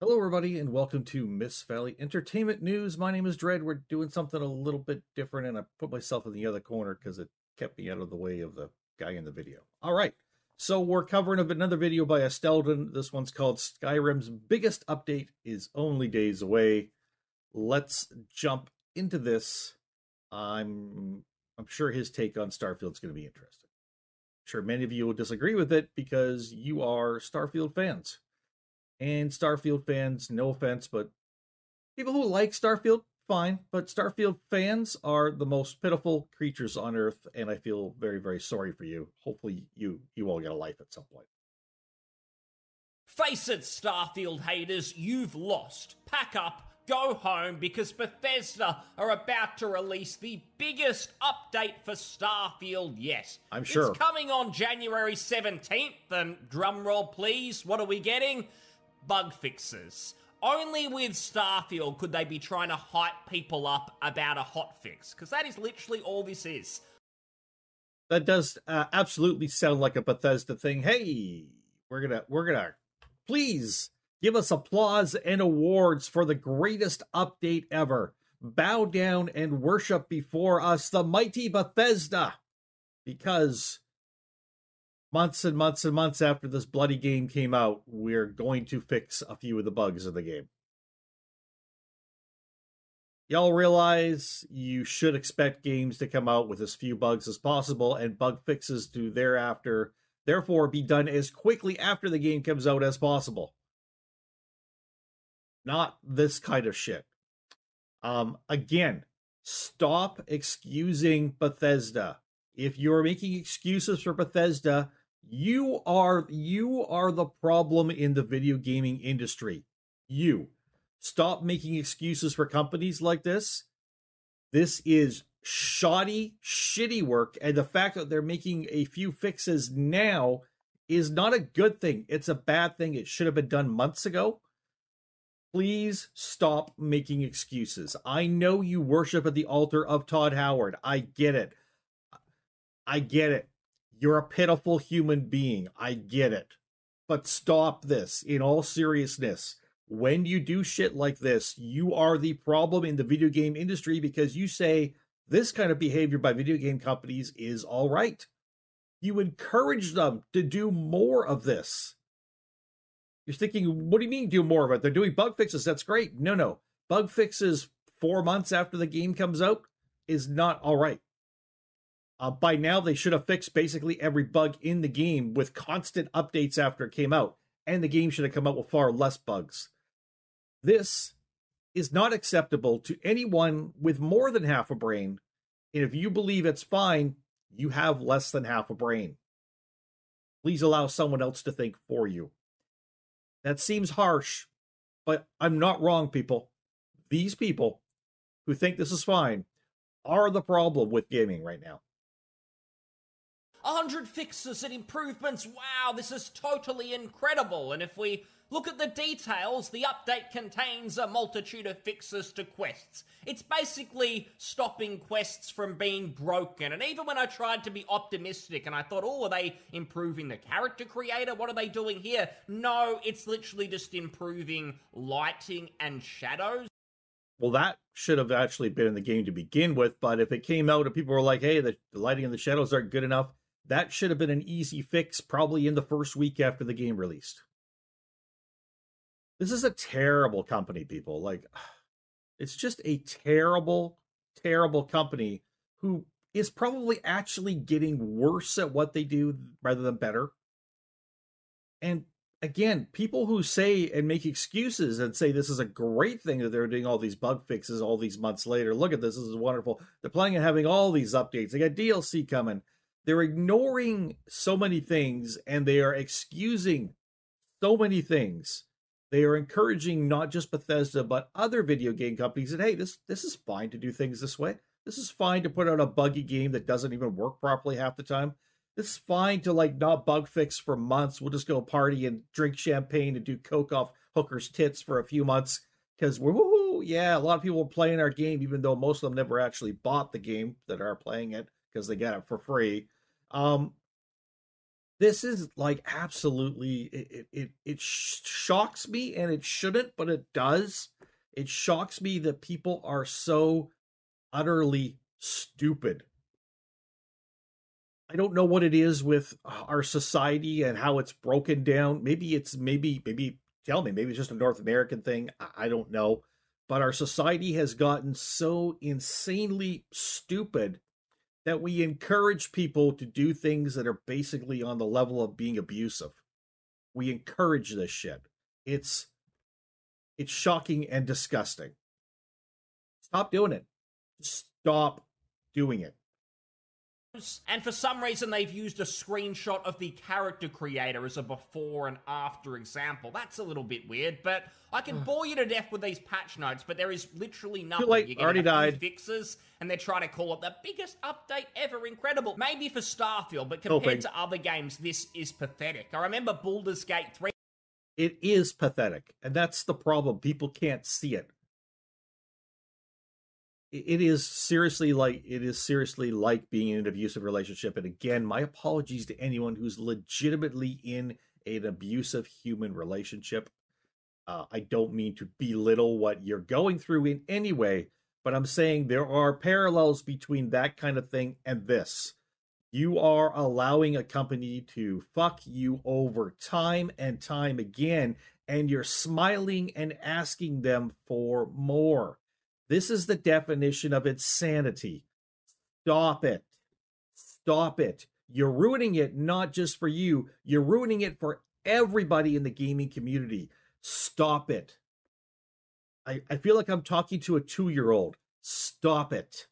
Hello, everybody, and welcome to Miss Valley Entertainment News. My name is Dread. We're doing something a little bit different, and I put myself in the other corner because it kept me out of the way of the guy in the video. All right, so we're covering another video by Estelden. This one's called Skyrim's biggest update is only days away. Let's jump into this. I'm sure his take on Starfield is going to be interesting. I'm sure many of you will disagree with it because you are Starfield fans. And Starfield fans, no offense, but people who like Starfield, fine. But Starfield fans are the most pitiful creatures on Earth, and I feel very, very sorry for you. Hopefully you all get a life at some point. Face it, Starfield haters, you've lost. Pack up, go home, because Bethesda are about to release the biggest update for Starfield yet. I'm sure. It's coming on January 17th, and drumroll please, what are we getting? Bug fixes. Only with Starfield could they be trying to hype people up about a hotfix, because that is literally all this is. That does absolutely sound like a Bethesda thing. Hey, we're gonna please give us applause and awards for the greatest update ever. Bow down and worship before us, the mighty Bethesda, because months and months and months after this bloody game came out, we're going to fix a few of the bugs in the game. Y'all realize you should expect games to come out with as few bugs as possible, and bug fixes to therefore be done as quickly after the game comes out as possible. Not this kind of shit. Again, stop excusing Bethesda. If you're making excuses for Bethesda, you are the problem in the video gaming industry. You stop making excuses for companies like this. This is shoddy, shitty work, and the fact that they're making a few fixes now is not a good thing. It's a bad thing. It should have been done months ago. Please stop making excuses. I know you worship at the altar of Todd Howard. I get it. You're a pitiful human being. I get it. But stop this. In all seriousness, when you do shit like this, you are the problem in the video game industry because you say this kind of behavior by video game companies is all right. You encourage them to do more of this. You're thinking, what do you mean do more of it? They're doing bug fixes. That's great. No. Bug fixes 4 months after the game comes out is not all right. By now, they should have fixed basically every bug in the game with constant updates after it came out, and the game should have come out with far less bugs. This is not acceptable to anyone with more than half a brain, and if you believe it's fine, you have less than half a brain. Please allow someone else to think for you. That seems harsh, but I'm not wrong, people. These people who think this is fine are the problem with gaming right now. 100 fixes and improvements, wow, this is totally incredible. And if we look at the details, the update contains a multitude of fixes to quests. It's basically stopping quests from being broken. And even when I tried to be optimistic and I thought, oh, are they improving the character creator? What are they doing here? No, it's literally just improving lighting and shadows. Well, that should have actually been in the game to begin with, but if it came out and people were like, hey, the lighting and the shadows aren't good enough, that should have been an easy fix probably in the first week after the game released. This is a terrible company, people. Like, it's just a terrible, terrible company who is probably actually getting worse at what they do rather than better. And again, people who say and make excuses and say this is a great thing that they're doing all these bug fixes all these months later. Look at this. This is wonderful. They're planning on having all these updates. They got DLC coming. They're ignoring so many things and they are excusing so many things. They are encouraging not just Bethesda, but other video game companies that, hey, this is fine to do things this way. This is fine to put out a buggy game that doesn't even work properly half the time. This is fine to not bug fix for months. We'll just go party and drink champagne and do coke off hookers' tits for a few months because we're, woohoo, yeah, a lot of people are playing our game, even though most of them never actually bought the game that are playing it because they got it for free. This is like absolutely it shocks me, and it shouldn't, but it does. It shocks me that people are so utterly stupid. I don't know what it is with our society and how it's broken down. Maybe tell me, maybe it's just a North American thing. I don't know. But our society has gotten so insanely stupid that we encourage people to do things that are basically on the level of being abusive. We encourage this shit. It's shocking and disgusting. Stop doing it. Stop doing it. And for some reason, they've used a screenshot of the character creator as a before and after example. That's a little bit weird, but I can bore you to death with these patch notes, but there is literally nothing. Too late. You're Already died. Fixes, and they're trying to call it the biggest update ever. Incredible. Maybe for Starfield, but compared to other games, this is pathetic. I remember Baldur's Gate 3. It is pathetic, and that's the problem. People can't see it. It is seriously like being in an abusive relationship. And again, my apologies to anyone who's legitimately in an abusive human relationship. I don't mean to belittle what you're going through in any way, but I'm saying there are parallels between that kind of thing and this. You are allowing a company to fuck you over time and time again, and you're smiling and asking them for more. This is the definition of insanity. Stop it. Stop it. You're ruining it not just for you. You're ruining it for everybody in the gaming community. Stop it. I feel like I'm talking to a 2-year-old. Stop it.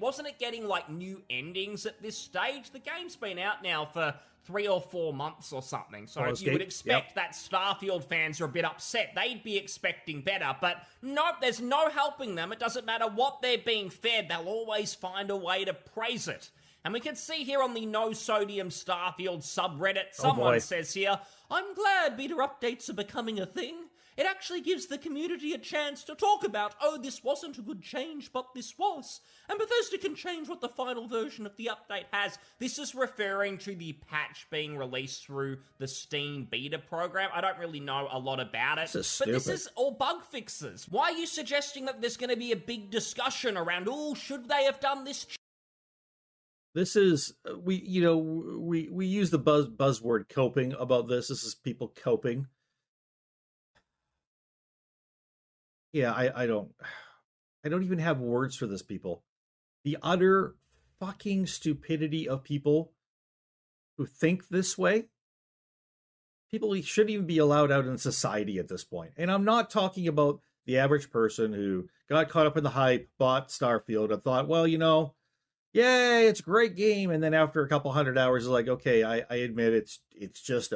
Wasn't it getting like new endings at this stage? The game's been out now for 3 or 4 months or something, so you would expect that Starfield fans are a bit upset. They'd be expecting better, but nope, there's no helping them. It doesn't matter what they're being fed, they'll always find a way to praise it. And we can see here on the No Sodium Starfield subreddit, someone says here, I'm glad beta updates are becoming a thing. It actually gives the community a chance to talk about, oh, this wasn't a good change, but this was. And Bethesda can change what the final version of the update has. This is referring to the patch being released through the Steam beta program. I don't really know a lot about it, but this is all bug fixes. Why are you suggesting that there's going to be a big discussion around, oh, should they have done this? This is, we use the buzzword coping about this. This is people coping. Yeah, I don't even have words for this, people. The utter fucking stupidity of people who think this way. People shouldn't even be allowed out in society at this point. And I'm not talking about the average person who got caught up in the hype, bought Starfield, and thought, well, yay, it's a great game. And then after a couple 100 hours, is like, okay, I admit it's just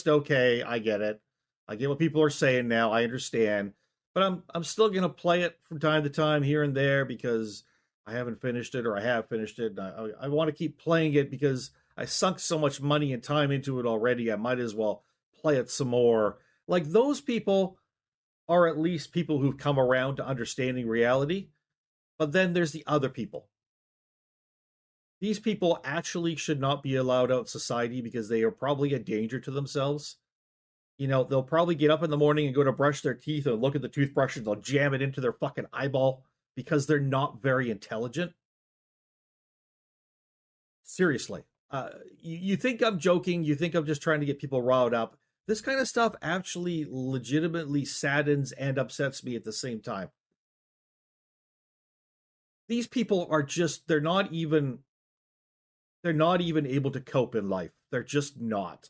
okay. I get it. I get what people are saying now. I understand. But I'm still going to play it from time to time here and there because I haven't finished it, or I have finished it. And I want to keep playing it because I sunk so much money and time into it already. I might as well play it some more. Like, those people are at least people who've come around to understanding reality. But then there's the other people. These people actually should not be allowed out in society because they are probably a danger to themselves. They'll probably get up in the morning and go to brush their teeth and look at the toothbrush and they'll jam it into their fucking eyeball because they're not very intelligent. Seriously. You think I'm joking. You think I'm just trying to get people riled up. This kind of stuff actually legitimately saddens and upsets me at the same time. These people are just, they're not even able to cope in life. They're just not.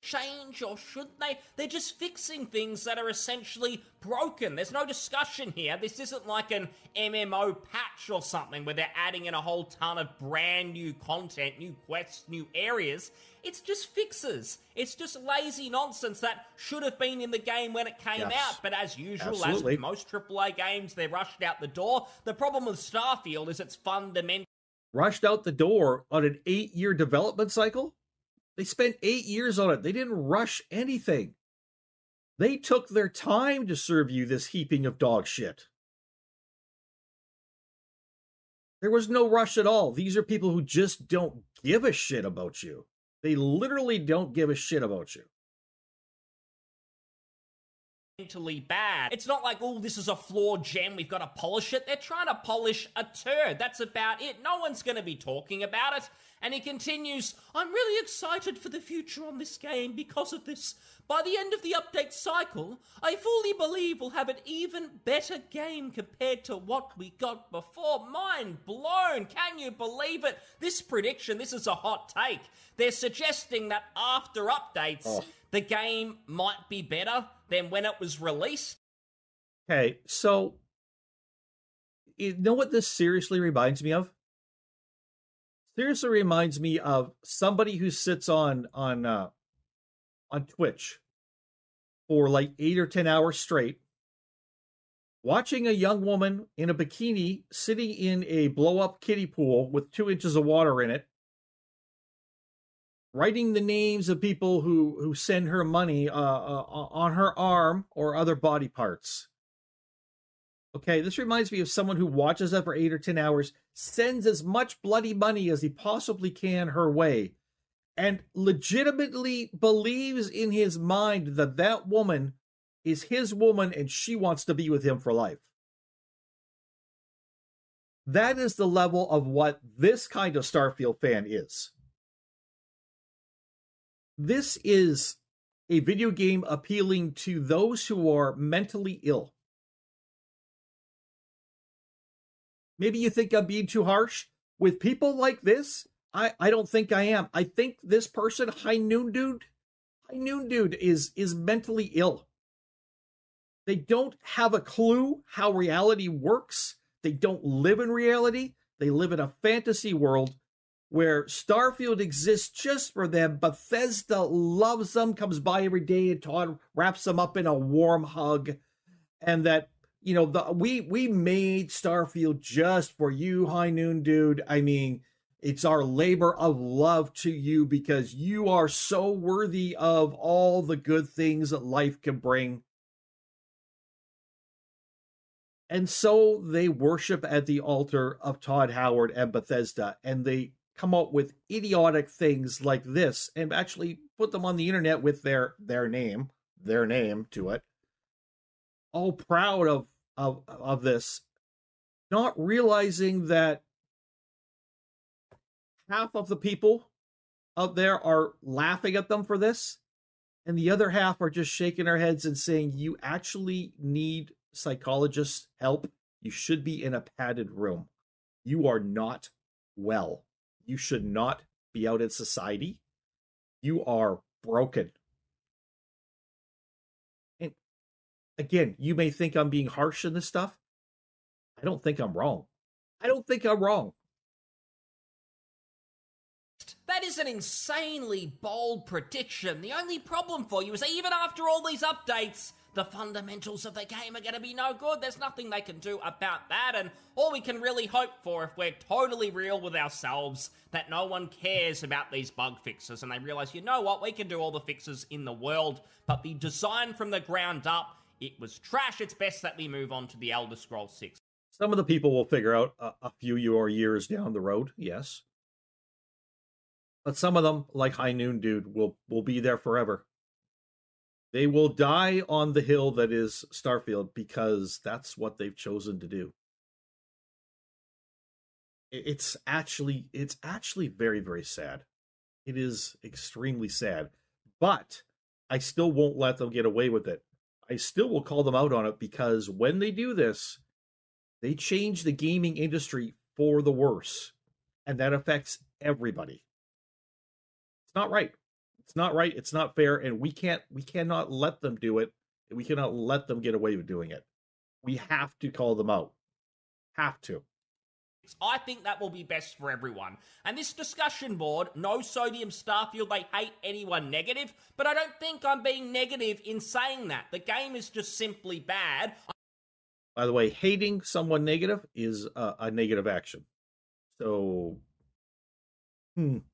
Change, or should they? They're just fixing things that are essentially broken. There's no discussion here. This isn't like an MMO patch or something where they're adding in a whole ton of brand new content, new quests, new areas. It's just fixes. It's just lazy nonsense that should have been in the game when it came out. But as usual, as with most AAA games, they're rushed out the door. The problem with Starfield is it's fundamental. Rushed out the door on an 8-year development cycle? They spent 8 years on it. They didn't rush anything. They took their time to serve you this heaping of dog shit. There was no rush at all. These are people who just don't give a shit about you. They literally don't give a shit about you. Bad. It's not like, oh, this is a flawed gem, we've got to polish it. They're trying to polish a turd. That's about it. No one's going to be talking about it. And he continues, I'm really excited for the future on this game because of this. By the end of the update cycle, I fully believe we'll have an even better game compared to what we got before. Mind blown. Can you believe it? This prediction, this is a hot take. They're suggesting that after updates, the game might be better than when it was released. Okay, so you know what this seriously reminds me of? Seriously reminds me of somebody who sits on Twitch for like 8 or 10 hours straight, watching a young woman in a bikini sitting in a blow-up kiddie pool with 2 inches of water in it, writing the names of people who send her money on her arm or other body parts. Okay, this reminds me of someone who watches that for 8 or 10 hours, sends as much bloody money as he possibly can her way, and legitimately believes in his mind that that woman is his woman and she wants to be with him for life. That is the level of what this kind of Starfield fan is. This is a video game appealing to those who are mentally ill. Maybe you think I'm being too harsh. With people like this, I don't think I am. I think this person, High Noon Dude, is mentally ill. They don't have a clue how reality works. They don't live in reality. They live in a fantasy world where Starfield exists just for them. Bethesda loves them, comes by every day, and Todd wraps them up in a warm hug. And that, you know, we made Starfield just for you, High Noon Dude. I mean, it's our labor of love to you because you are so worthy of all the good things that life can bring. And so they worship at the altar of Todd Howard and Bethesda, and they come up with idiotic things like this and actually put them on the internet with their name to it. All proud of this, not realizing that half of the people out there are laughing at them for this, and the other half are just shaking their heads and saying, you actually need psychologist help. You should be in a padded room. You are not well. You should not be out in society. You are broken. And again, you may think I'm being harsh in this stuff. I don't think I'm wrong. That is an insanely bold prediction. The only problem for you is that even after all these updates, the fundamentals of the game are going to be no good. There's nothing they can do about that, and all we can really hope for, if we're totally real with ourselves, that no one cares about these bug fixes, and they realize, you know what, we can do all the fixes in the world, but the design from the ground up, it was trash. It's best that we move on to the Elder Scrolls 6. Some of the people will figure out a few years down the road, yes. But some of them, like High Noon Dude, will be there forever. They will die on the hill that is Starfield because that's what they've chosen to do. It's actually very, very sad. It is extremely sad. But I still won't let them get away with it. I still will call them out on it because when they do this, they change the gaming industry for the worse. And that affects everybody. It's not right. It's not right. It's not fair. And we cannot let them do it. We cannot let them get away with doing it. We have to call them out. Have to. I think that will be best for everyone. And this discussion board, no sodium Starfield, they hate anyone negative, but I don't think I'm being negative in saying that. The game is just simply bad. By the way, hating someone negative is a negative action. So, I'm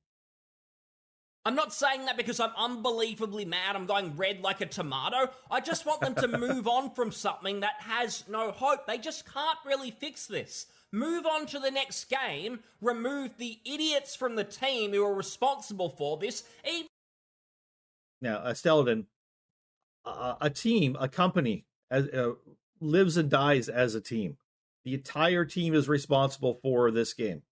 not saying that because I'm unbelievably mad, I'm going red like a tomato. I just want them to move on from something that has no hope. They just can't really fix this. move on to the next game, remove the idiots from the team who are responsible for this. Now, Stellan, a team, a company, lives and dies as a team. The entire team is responsible for this game.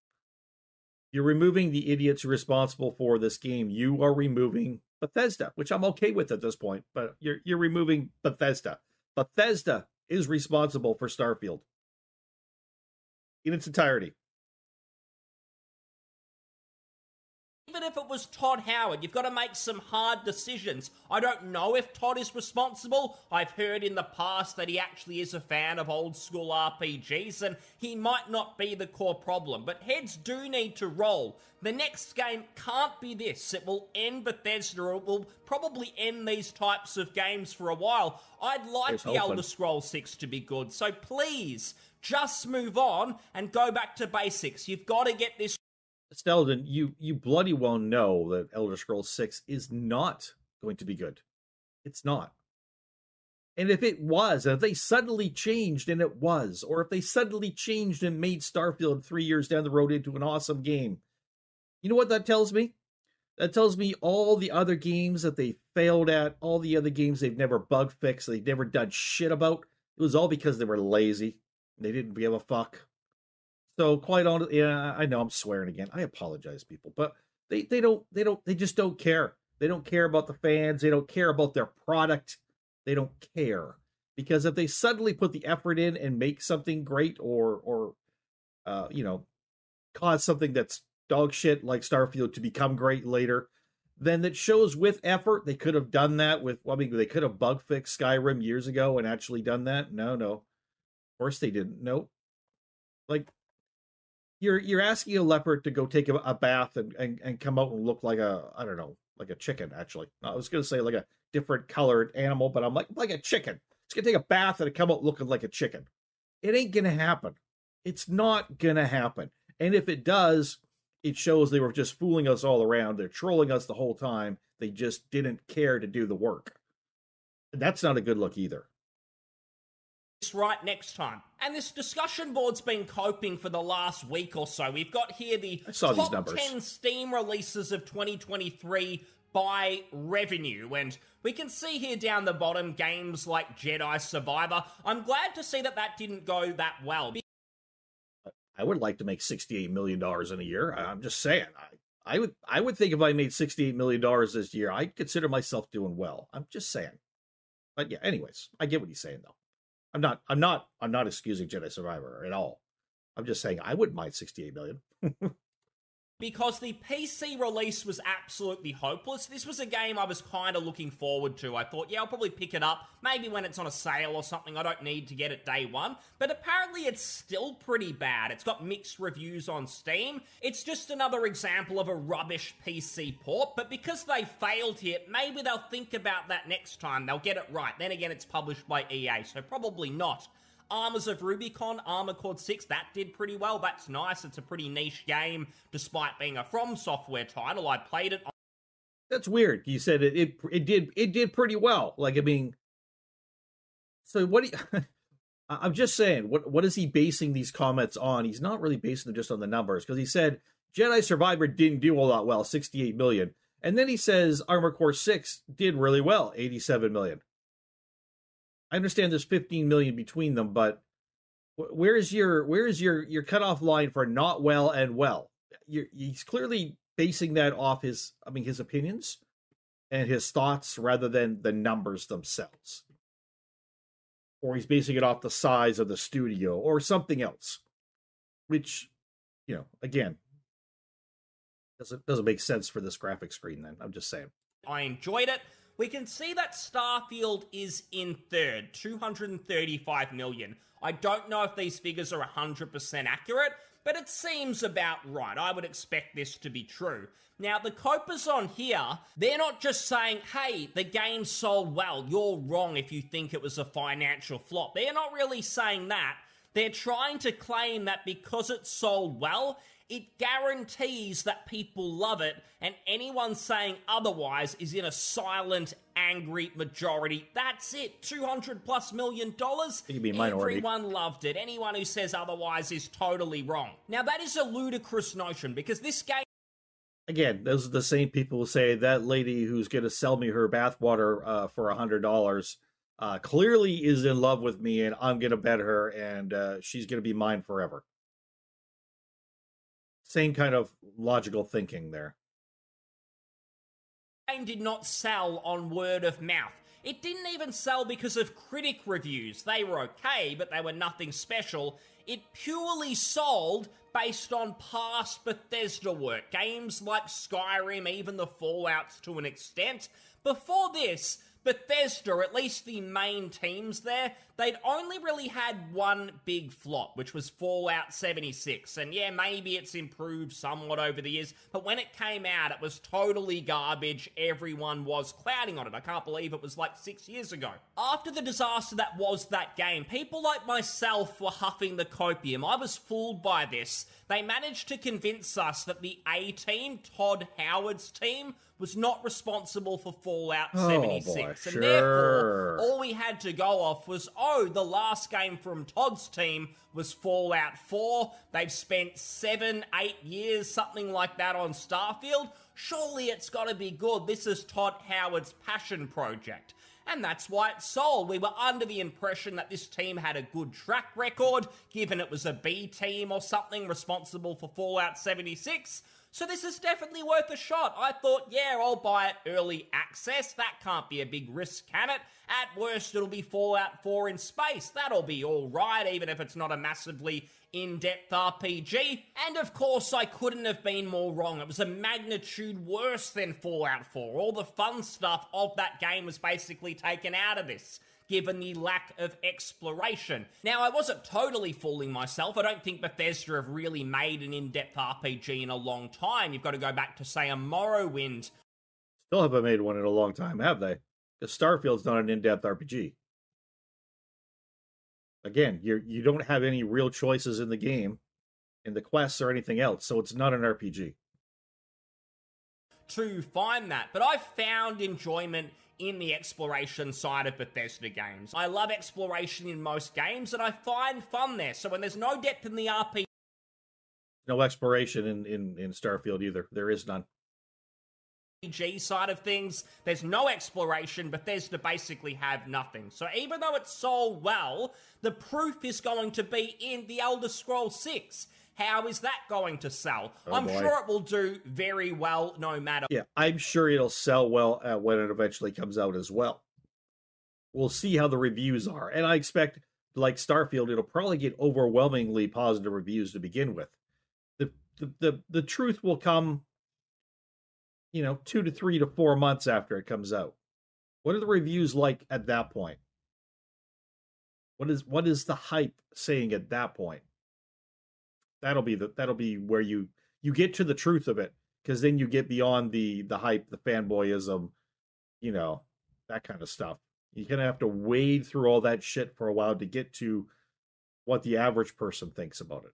You're removing the idiots who are responsible for this game. You are removing Bethesda, which I'm okay with at this point, but you're removing Bethesda. Bethesda is responsible for Starfield in its entirety. Even if it was Todd Howard, you've got to make some hard decisions. I don't know if Todd is responsible. I've heard in the past that he actually is a fan of old school RPGs, and he might not be the core problem, but heads do need to roll. The next game can't be this. It will end Bethesda, or it will probably end these types of games for a while. I'd like the Elder Scrolls 6 to be good, so please, just move on and go back to basics. You've got to get this. Stellan, you bloody well know that Elder Scrolls 6 is not going to be good. It's not. And if it was, and if they suddenly changed and it was, or if they suddenly changed and made Starfield 3 years down the road into an awesome game, you know what that tells me? That tells me all the other games that they failed at, all the other games they've never bug fixed, they've never done shit about, it was all because they were lazy. They didn't give a fuck. So quite honestly, yeah, I know I'm swearing again. I apologize, people, but they just don't care. They don't care about the fans. They don't care about their product. They don't care, because if they suddenly put the effort in and make something great, or cause something that's dog shit like Starfield to become great later, then it shows with effort. They could have done that with. Well, I mean, they could have bug fixed Skyrim years ago and actually done that. No, of course they didn't. No, like. You're asking a leopard to go take a bath and come out and look like like a chicken, actually. I was going to say like a different colored animal, but I'm like a chicken. It's going to take a bath and come out looking like a chicken. It ain't going to happen. It's not going to happen. And if it does, it shows they were just fooling us all around. They're trolling us the whole time. They just didn't care to do the work. And that's not a good look either. Right next time. And this discussion board's been coping for the last week or so. We've got here the top 10 Steam releases of 2023 by revenue, and we can see here down the bottom games like Jedi Survivor. I'm glad to see that didn't go that well. I would like to make $68 million in a year. I'm just saying. I would think if I made $68 million this year, I'd consider myself doing well. I'm just saying. But yeah, anyways, I get what he's saying though. I'm not excusing Jedi Survivor at all. I'm just saying I wouldn't mind 68 million. Because the PC release was absolutely hopeless. This was a game I was kind of looking forward to. I thought, yeah, I'll probably pick it up, maybe when it's on a sale or something. I don't need to get it day one. But apparently it's still pretty bad. It's got mixed reviews on Steam. It's just another example of a rubbish PC port. But because they failed here, maybe they'll think about that next time. They'll get it right. Then again, it's published by EA, so probably not. Armors of Rubicon, Armored Core 6, that did pretty well. That's nice. It's a pretty niche game, despite being a From Software title. I played it. That's weird. You said it did pretty well. Like, I mean, so what? I'm just saying, what is he basing these comments on? He's not really basing them just on the numbers, because he said Jedi Survivor didn't do all that well, 68 million, and then he says Armored Core 6 did really well, 87 million. I understand there's 15 million between them, but where's your cutoff line for not well and well? He's clearly basing that off his opinions and his thoughts rather than the numbers themselves. Or he's basing it off the size of the studio or something else, which, again, doesn't make sense for this graphic screen then. I'm just saying. I enjoyed it. We can see that Starfield is in third, 235 million. I don't know if these figures are 100% accurate, but it seems about right. I would expect this to be true. Now, the Copers on here, they're not just saying, hey, the game sold well, you're wrong if you think it was a financial flop. They're not really saying that. They're trying to claim that because it sold well, It guarantees that people love it, and anyone saying otherwise is in a silent, angry majority. That's it. $200+ million. You can be minority. Everyone loved it. Anyone who says otherwise is totally wrong. Now, that is a ludicrous notion, because this game... Again, those are the same people who say that lady who's going to sell me her bathwater for $100 clearly is in love with me, and I'm going to bet her, and she's going to be mine forever. Same kind of logical thinking there. The game did not sell on word of mouth. It didn't even sell because of critic reviews. They were okay, but they were nothing special. It purely sold based on past Bethesda work. Games like Skyrim, even the Fallouts to an extent. Before this, Bethesda, at least the main teams there, they'd only really had one big flop, which was Fallout 76. And yeah, maybe it's improved somewhat over the years, but when it came out, it was totally garbage. Everyone was clouding on it. I can't believe it was like 6 years ago. After the disaster that was that game, people like myself were huffing the copium. I was fooled by this. They managed to convince us that the A team, Todd Howard's team, was not responsible for Fallout 76. Boy, and sure. therefore, all we had to go off was, oh, the last game from Todd's team was Fallout 4. They've spent 7-8 years, something like that, on Starfield. Surely it's got to be good. This is Todd Howard's passion project. And that's why it sold. We were under the impression that this team had a good track record, given it was a B team or something responsible for Fallout 76. So this is definitely worth a shot. I thought, yeah, I'll buy it early access. That can't be a big risk, can it? At worst, it'll be Fallout 4 in space. That'll be all right, even if it's not a massively in-depth RPG. And of course, I couldn't have been more wrong. It was a magnitude worse than Fallout 4. All the fun stuff of that game was basically taken out of this, given the lack of exploration. Now, I wasn't totally fooling myself. I don't think Bethesda have really made an in-depth RPG in a long time. You've got to go back to, say, a Morrowind. Still haven't made one in a long time, have they? Because Starfield's not an in-depth RPG. Again, you don't have any real choices in the game, in the quests or anything else, so it's not an RPG. To find that, but I've found enjoyment in the exploration side of Bethesda games. I love exploration in most games, and I find fun there. So when there's no depth in the RPG... No exploration in Starfield either. There is none. Side of things, there's no exploration. Bethesda basically have nothing. So even though it sold well, the proof is going to be in The Elder Scrolls 6. How is that going to sell? I'm sure it will do very well no matter. Yeah, I'm sure it'll sell well when it eventually comes out as well. We'll see how the reviews are. And I expect, like Starfield, it'll probably get overwhelmingly positive reviews to begin with. The truth will come, 2 to 3 to 4 months after it comes out. What are the reviews like at that point? What is the hype saying at that point? That'll be where you get to the truth of it, because then you get beyond the hype, the fanboyism, that kind of stuff. You're gonna have to wade through all that shit for a while to get to what the average person thinks about it.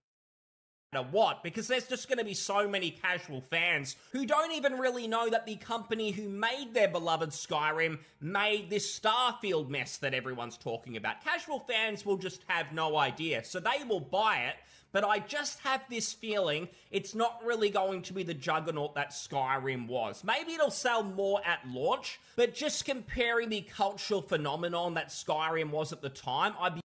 What? Because there's just going to be so many casual fans who don't even really know that the company who made their beloved Skyrim made this Starfield mess that everyone's talking about. Casual fans will just have no idea, so they will buy it, but I just have this feeling it's not really going to be the juggernaut that Skyrim was. Maybe it'll sell more at launch, but just comparing the cultural phenomenon that Skyrim was at the time, I'd be...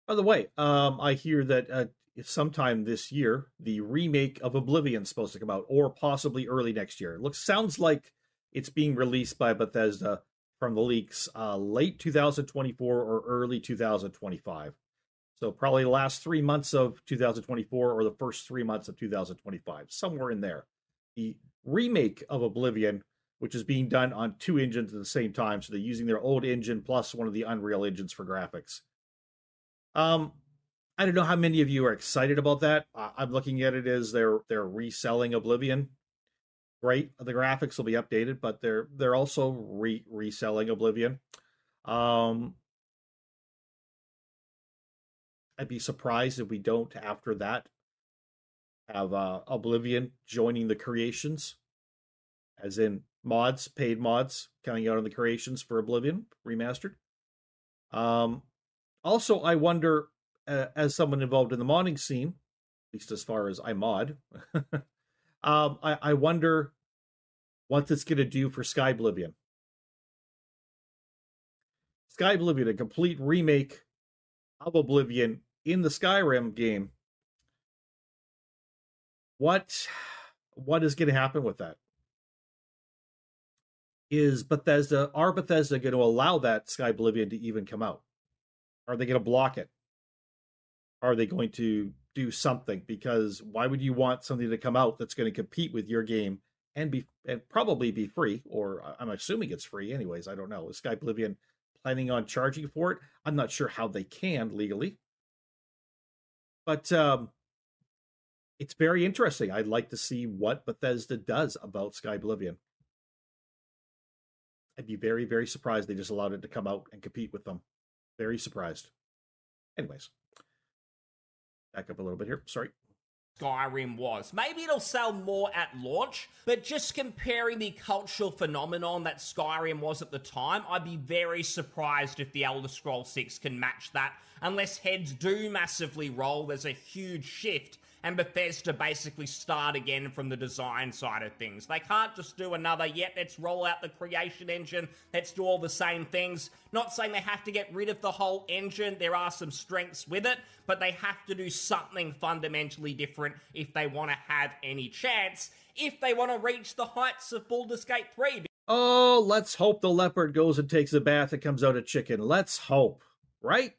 By the way, I hear that sometime this year, the remake of Oblivion's supposed to come out, or possibly early next year. Sounds like it's being released by Bethesda from the leaks late 2024 or early 2025. So probably the last 3 months of 2024 or the first 3 months of 2025, somewhere in there. The remake of Oblivion, which is being done on 2 engines at the same time, so they're using their old engine plus one of the Unreal engines for graphics. I don't know how many of you are excited about that. I'm looking at it as they're reselling Oblivion. Great, the graphics will be updated, but they're also reselling Oblivion. I'd be surprised if we don't, after that, have Oblivion joining the creations, as in mods, paid mods coming out on the creations for Oblivion Remastered. Also, I wonder, as someone involved in the modding scene, at least as far as I mod, I wonder what it's going to do for Sky Oblivion. Sky Oblivion, a complete remake of Oblivion in the Skyrim game. What is going to happen with that? Are Bethesda going to allow that Sky Oblivion to even come out? Are they going to block it? Are they going to do something? Because why would you want something to come out that's going to compete with your game and probably be free? Or I'm assuming it's free anyways. I don't know. Is Sky Oblivion planning on charging for it? I'm not sure how they can legally. But it's very interesting. I'd like to see what Bethesda does about Sky Oblivion. I'd be very, very surprised they just allowed it to come out and compete with them. Very surprised. Anyways, back up a little bit here. Sorry. Skyrim was. Maybe it'll sell more at launch, but just comparing the cultural phenomenon that Skyrim was at the time, I'd be very surprised if the Elder Scrolls 6 can match that, unless heads do massively roll, there's a huge shift, and Bethesda basically start again from the design side of things. They can't just do another, let's roll out the creation engine, let's do all the same things. Not saying they have to get rid of the whole engine, there are some strengths with it, but they have to do something fundamentally different if they want to have any chance, if they want to reach the heights of Baldur's Gate 3. Oh, let's hope the leopard goes and takes a bath and comes out a chicken. Let's hope, right?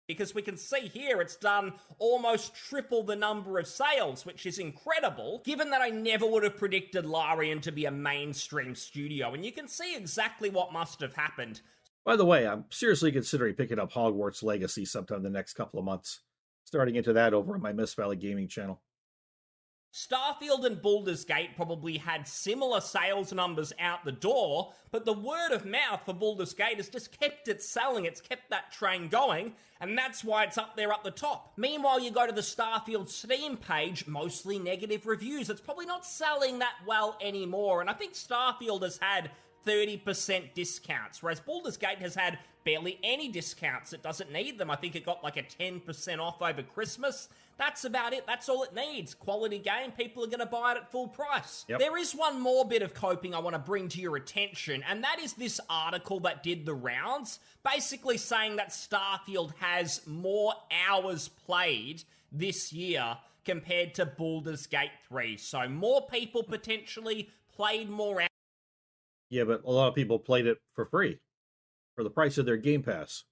Because we can see here it's done almost triple the number of sales, which is incredible, given that I never would have predicted Larian to be a mainstream studio, and you can see exactly what must have happened. By the way, I'm seriously considering picking up Hogwarts Legacy sometime in the next couple of months, starting into that over on my Mist Valley Gaming channel. Starfield and Baldur's Gate probably had similar sales numbers out the door, but the word of mouth for Baldur's Gate has just kept it selling, it's kept that train going, and that's why it's up there at the top. Meanwhile, you go to the Starfield Steam page, mostly negative reviews. It's probably not selling that well anymore, and I think Starfield has had 30% discounts, whereas Baldur's Gate has had barely any discounts. It doesn't need them. I think it got like a 10% off over Christmas. That's about it. That's all it needs. Quality game. People are going to buy it at full price. Yep. There is one more bit of coping I want to bring to your attention, and that is this article that did the rounds, basically saying that Starfield has more hours played this year compared to Baldur's Gate 3. So more people potentially played more hours. Yeah, but a lot of people played it for free, for the price of their Game Pass.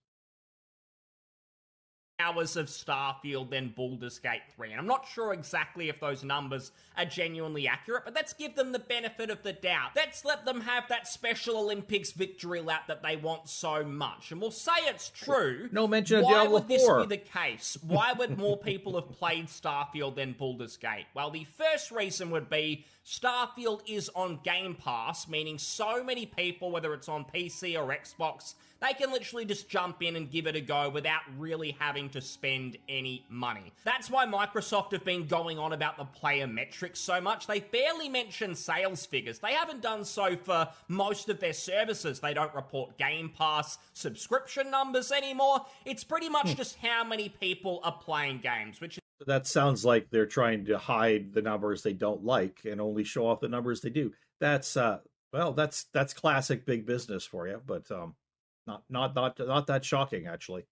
Hours of Starfield than Baldur's Gate 3. And I'm not sure exactly if those numbers are genuinely accurate, but let's give them the benefit of the doubt. Let's let them have that Special Olympics victory lap that they want so much. And we'll say it's true. No mention of Why Diablo would this 4. be the case? Why would more people have played Starfield than Baldur's Gate? Well, the first reason would be Starfield is on Game Pass, meaning so many people, whether it's on PC or Xbox, they can literally just jump in and give it a go without really having to spend any money. That's why Microsoft have been going on about the player metrics so much. They barely mention sales figures. They haven't done so for most of their services. They don't report Game Pass subscription numbers anymore. It's pretty much just how many people are playing games, which is... That sounds like they're trying to hide the numbers they don't like and only show off the numbers they do. That's that's classic big business for you, but not that shocking, actually.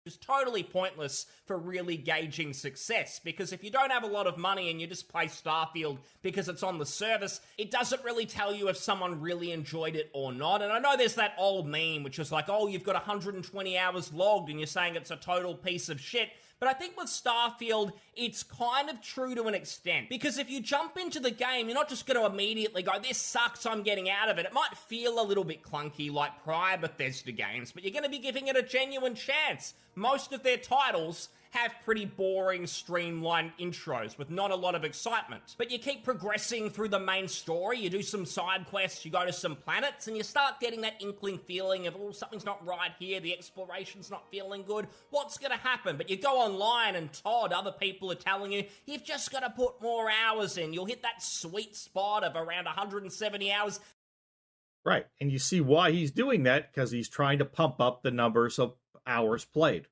It's totally pointless for really gauging success, because if you don't have a lot of money and you just play Starfield because it's on the service, it doesn't really tell you if someone really enjoyed it or not. And I know there's that old meme which is like, oh, you've got 120 hours logged and you're saying it's a total piece of shit. But I think with Starfield, it's kind of true to an extent. Because if you jump into the game, you're not just going to immediately go, this sucks, I'm getting out of it. It might feel a little bit clunky like prior Bethesda games, but you're going to be giving it a genuine chance. Most of their titles have pretty boring, streamlined intros with not a lot of excitement. But you keep progressing through the main story, you do some side quests, you go to some planets, and you start getting that inkling feeling of, oh, something's not right here, the exploration's not feeling good, what's gonna happen? But you go online and Todd, other people are telling you, you've just gotta put more hours in, you'll hit that sweet spot of around 170 hours. Right, and you see why he's doing that, because he's trying to pump up the numbers of hours played.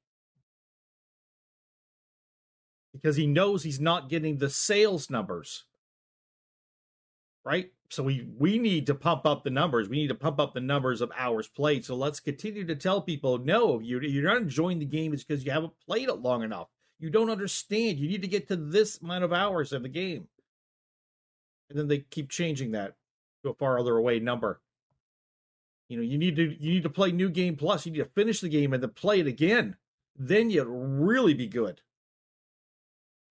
Because he knows he's not getting the sales numbers. Right? So we need to pump up the numbers. We need to pump up the numbers of hours played. So let's continue to tell people, no, you're not enjoying the game. It's because you haven't played it long enough. You don't understand. You need to get to this amount of hours of the game. And then they keep changing that to a far other away number. You know, you need to play New Game Plus. You need to finish the game and then play it again. Then you'll really be good.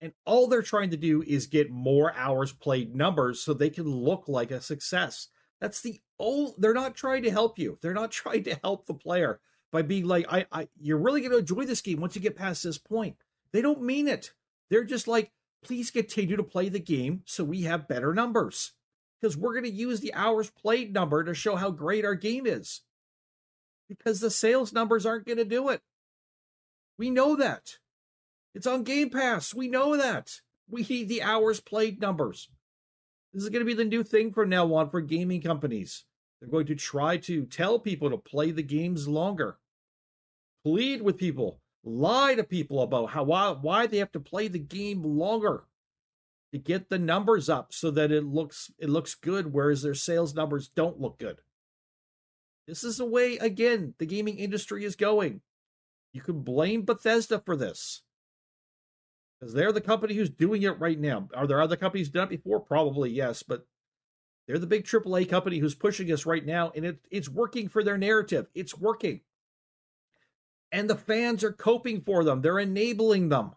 And all they're trying to do is get more hours played numbers so they can look like a success. They're not trying to help you. They're not trying to help the player by being like, you're really going to enjoy this game once you get past this point. They don't mean it. They're just like, please continue to play the game so we have better numbers. Because we're going to use the hours played number to show how great our game is. Because the sales numbers aren't going to do it. We know that. It's on Game Pass. We know that. We need the hours played numbers. This is going to be the new thing from now on for gaming companies. They're going to try to tell people to play the games longer. Plead with people. Lie to people about why they have to play the game longer to get the numbers up so that it looks good, whereas their sales numbers don't look good. This is the way, again, the gaming industry is going. You can blame Bethesda for this. Because they're the company who's doing it right now. Are there other companies done it before? Probably, yes. But they're the big AAA company who's pushing us right now. And it's working for their narrative. It's working. And the fans are coping for them. They're enabling them.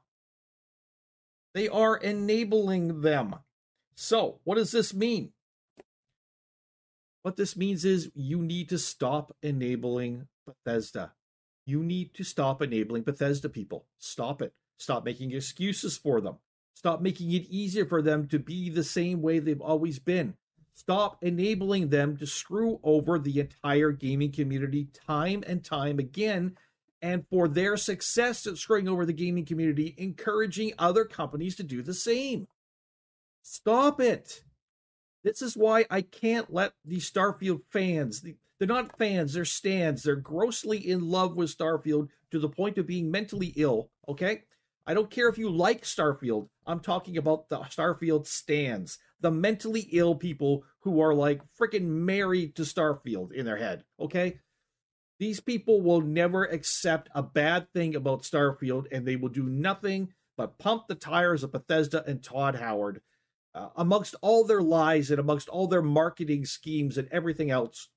They are enabling them. So, what does this mean? What this means is you need to stop enabling Bethesda. You need to stop enabling Bethesda people. Stop it. Stop making excuses for them. Stop making it easier for them to be the same way they've always been. Stop enabling them to screw over the entire gaming community time and time again. And for their success at screwing over the gaming community, encouraging other companies to do the same. Stop it. This is why I can't let the Starfield fans, they're not fans, they're stans. They're grossly in love with Starfield to the point of being mentally ill, okay? I don't care if you like Starfield. I'm talking about the Starfield stans, the mentally ill people who are like freaking married to Starfield in their head, okay? These people will never accept a bad thing about Starfield, and they will do nothing but pump the tires of Bethesda and Todd Howard. Amongst all their lies and amongst all their marketing schemes and everything else,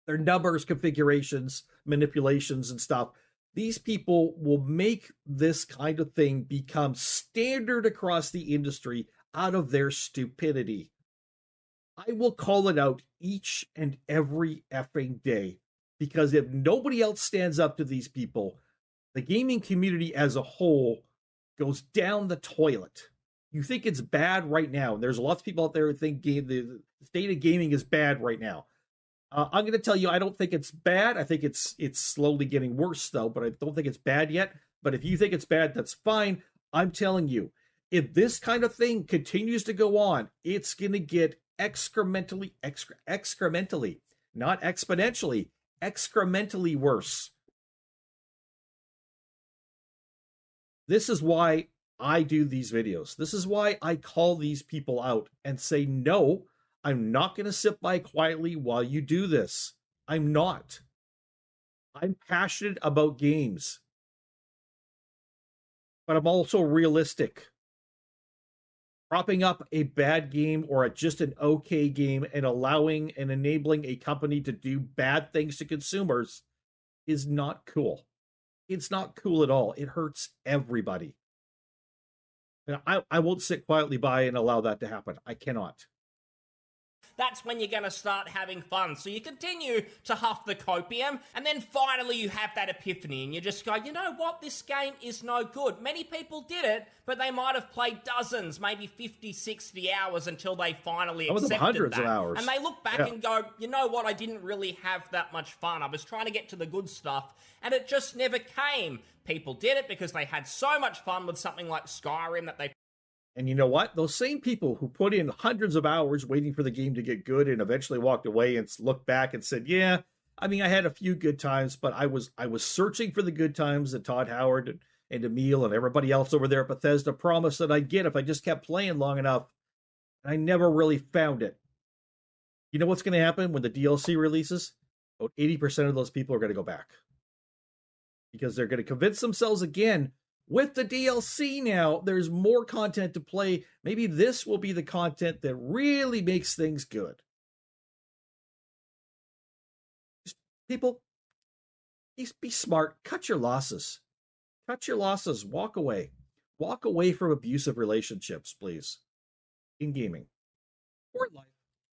their numbers, configurations, manipulations, and stuff, these people will make this kind of thing become standard across the industry out of their stupidity. I will call it out each and every effing day, because if nobody else stands up to these people, the gaming community as a whole goes down the toilet. You think it's bad right now. There's lots of people out there who think the state of gaming is bad right now. I'm going to tell you, I don't think it's bad. I think it's slowly getting worse, though, but I don't think it's bad yet. But if you think it's bad, that's fine. I'm telling you, if this kind of thing continues to go on, it's going to get excrementally, not exponentially, excrementally worse. This is why I do these videos. This is why I call these people out and say, no, I'm not going to sit by quietly while you do this. I'm not. I'm passionate about games. But I'm also realistic. Propping up a bad game or just an okay game and allowing and enabling a company to do bad things to consumers is not cool. It's not cool at all. It hurts everybody. And I won't sit quietly by and allow that to happen. I cannot. That's when you're going to start having fun. So you continue to huff the copium, and then finally you have that epiphany, and you just go, you know what, this game is no good. Many people did it, but they might have played dozens, maybe 50, 60 hours until they finally accepted hundreds that. of hours. And they look back and go, you know what, I didn't really have that much fun. I was trying to get to the good stuff, and it just never came. People did it because they had so much fun with something like Skyrim that they... And you know what? Those same people who put in hundreds of hours waiting for the game to get good and eventually walked away and looked back and said, yeah, I mean, I had a few good times, but I was searching for the good times that Todd Howard and Emil and everybody else over there at Bethesda promised that I'd get if I just kept playing long enough. And I never really found it. You know what's going to happen when the DLC releases? About 80% of those people are going to go back. Because they're going to convince themselves again, with the DLC now, there's more content to play. Maybe this will be the content that really makes things good. Just, people, be smart. Cut your losses. Cut your losses. Walk away. Walk away from abusive relationships, please. In gaming. Or life.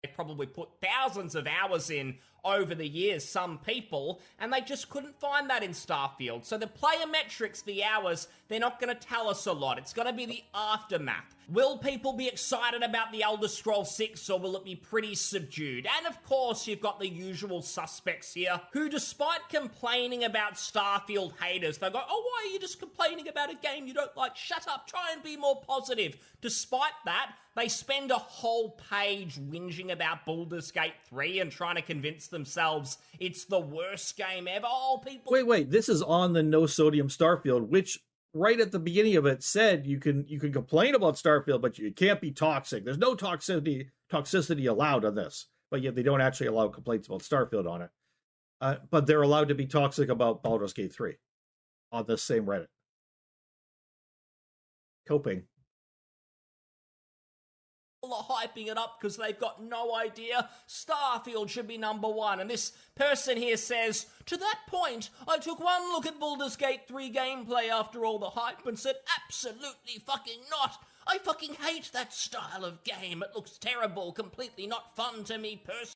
They probably put thousands of hours in over the years, some people, and they just couldn't find that in Starfield. So the player metrics, the hours, they're not going to tell us a lot. It's going to be the aftermath. Will people be excited about the Elder Scrolls 6, or will it be pretty subdued? And of course, you've got the usual suspects here, who despite complaining about Starfield haters, they go, oh, why are you just complaining about a game you don't like? Shut up, try and be more positive. Despite that, they spend a whole page whinging about Baldur's Gate 3 and trying to convince themselves it's the worst game ever. Oh, people... Wait, this is on the No Sodium Starfield, which right at the beginning of it said you can complain about Starfield, but you can't be toxic. There's no toxicity allowed on this. But yet they don't actually allow complaints about Starfield on it. But they're allowed to be toxic about Baldur's Gate 3 on this same Reddit. Coping. Are hyping it up because they've got no idea Starfield should be number one. And this person here says, to that point, I took one look at Baldur's Gate 3 gameplay after all the hype and said, absolutely fucking not. I fucking hate that style of game. It looks terrible, completely not fun to me personally.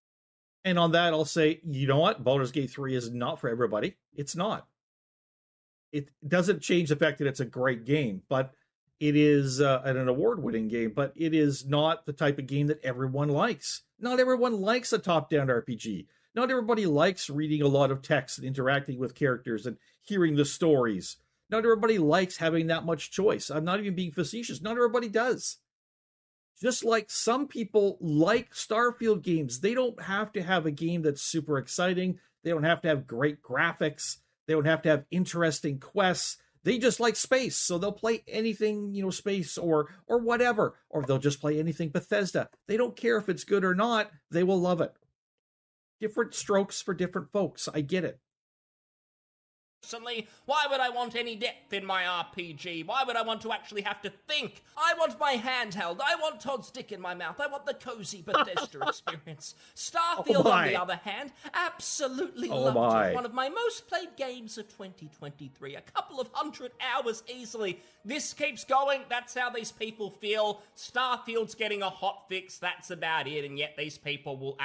And on that, I'll say, you know what? Baldur's Gate 3 is not for everybody. It's not. It doesn't change the fact that it's a great game, but it is an award-winning game, but it is not the type of game that everyone likes. Not everyone likes a top-down RPG. Not everybody likes reading a lot of text and interacting with characters and hearing the stories. Not everybody likes having that much choice. I'm not even being facetious. Not everybody does. Just like some people like Starfield games, they don't have to have a game that's super exciting. They don't have to have great graphics. They don't have to have interesting quests. They just like space, so they'll play anything, space or whatever, or they'll just play anything Bethesda. They don't care if it's good or not. They will love it. Different strokes for different folks. I get it. Personally, why would I want any depth in my RPG? Why would I want to actually have to think? I want my handheld. I want Todd's dick in my mouth. I want the cozy Bethesda experience. Starfield, on the other hand, absolutely loved it. One of my most played games of 2023. A couple of 100 hours easily. This keeps going. That's how these people feel. Starfield's getting a hot fix. That's about it. And yet these people will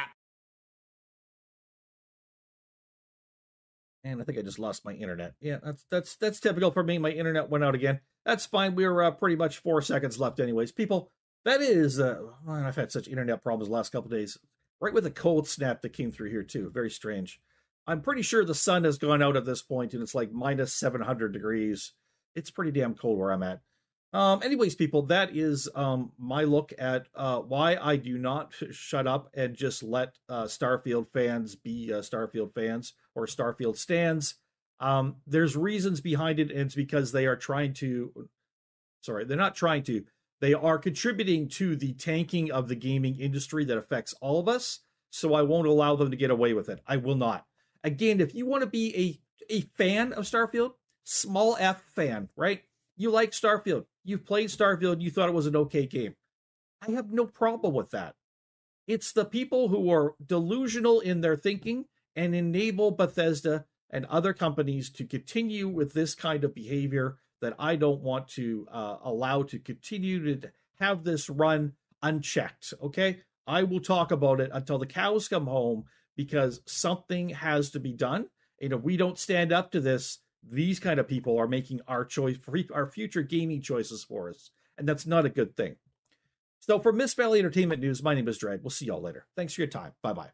And I think I just lost my internet. Yeah, that's typical for me. My internet went out again. That's fine. We're pretty much 4 seconds left anyways. People, that is... I've had such internet problems the last couple of days. Right with a cold snap that came through here, too. Very strange. I'm pretty sure the sun has gone out at this point, and it's like minus 700 degrees. It's pretty damn cold where I'm at. Anyways, people, that is my look at why I do not shut up and just let Starfield fans be Starfield fans or Starfield stans. There's reasons behind it, and it's because they are trying to... Sorry, they're not trying to. They are contributing to the tanking of the gaming industry that affects all of us, so I won't allow them to get away with it. I will not. Again, if you want to be a fan of Starfield, small F fan, right? You like Starfield. You've played Starfield. You thought it was an okay game. I have no problem with that. It's the people who are delusional in their thinking and enable Bethesda and other companies to continue with this kind of behavior that I don't want to allow to continue to have this run unchecked, okay? I will talk about it until the cows come home, because something has to be done. And if we don't stand up to this, these kind of people are making our our future gaming choices for us. And that's not a good thing. So for Miss Valley Entertainment News, my name is Dread. We'll see y'all later. Thanks for your time. Bye-bye.